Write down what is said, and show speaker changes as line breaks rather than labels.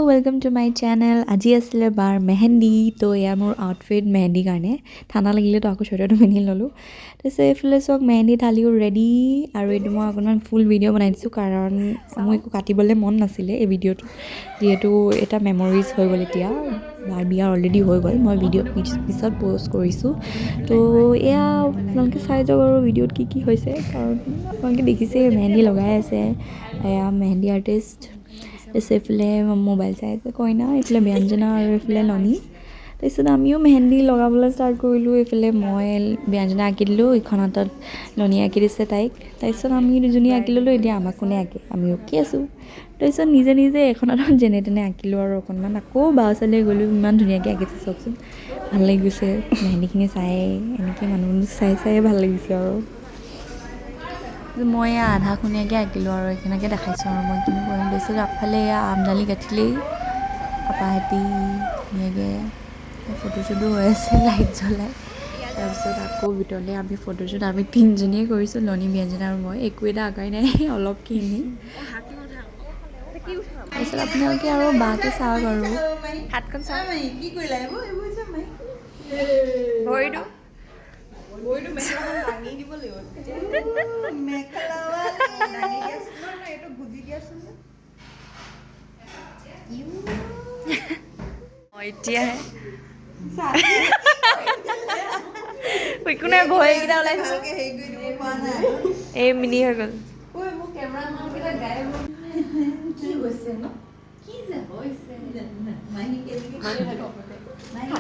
welcome to my channel. আজি আছিলে বাৰ মেহেন্দি তো এয়া মোৰ আউটফিট মেহেন্দি কাৰণে ঠাণ্ডা লাগিলে তো আকৌ চুৱেটাৰটো পিন্ধি ল'লোঁ তাৰপিছত এইফালে চাওক মেহেন্দি ঢালিও ৰেডি আৰু এইটো মই অকণমান ফুল ভিডিঅ' বনাই দিছোঁ কাৰণ মোৰ একো কাটিবলৈ মন নাছিলে এই ভিডিঅ'টো যিহেতু এটা মেমৰিজ হৈ গ'ল এতিয়া বাৰ বিয়া অলৰেডি হৈ গ'ল মই ভিডিঅ' পিছত প'ষ্ট কৰিছোঁ তো এয়া আপোনালোকে চাই যাওক আৰু ভিডিঅ'ত কি হৈছে কাৰণ আপোনালোকে দেখিছে মেহেন্দি লগাই আছে এয়া মেহেন্দি আৰ্টিষ্ট এইফালে মোবাইল চাই আছে কইনা এইফালে ব্যঞ্জনা আৰু এইফালে ননী তাৰপিছত আমিও মেহেন্দি লগাবলৈ ষ্টাৰ্ট কৰিলোঁ এইফালে মই ব্যঞ্জনা আঁকি দিলোঁ ইখন হাতত ননী আঁকি দিছে তাইক তাৰপিছত আমি দুজনী আঁকি ল'লোঁ এতিয়া আমাক কোনে আঁকে আমি ৰখি আছোঁ তাৰপিছত নিজে নিজে এখন হাতত যেনে তেনে আঁকিলোঁ আৰু অকণমান আকৌ বাও চালে গ'লোঁ ইমান ধুনীয়াকৈ আঁকিছে চাওকচোন ভাল লাগি গৈছে মেহেন্দিখিনি চাই এনেকৈ মানুহ চাই ভাল লাগিছে আৰু মই এয়া আধাখনীয়াকৈ আঁকিলোঁ আৰু এইখিনিকে দেখাইছোঁ আৰু মই কিনো কৰিম তাৰপিছত আগফালে এয়া আমদালি গাঁঠিলেই আপাহেঁতি ধুনীয়াকৈ ফটোশ্বুটো হৈ আছে লাইট জ্বলাই তাৰপিছত আকৌ ভিতৰলৈ আমি ফটোশ্বুট আমি তিনিজনীয়ে কৰিছোঁ ননী ব্যঞ্জনা আৰু মই একো এটা আঁকাই নাই অলপখিনি তাৰপিছত আপোনালোকে আৰু বাকে চাওক আৰু হাতখন চাওক কি কৰিলা ভৰিটো মেখেলাখন দাঙি দিব লাগিব মেখেলাখন দাঙি দিয়াচোন নহয় এইটো গুজি দিয়াচোন এতিয়াহে একো নাই ভৰিকেইটা ওলাইছে এই মিনি হৈ গ'ল কি হৈছে ন কি যে হৈছে মাহী কেনেকৈ মাহী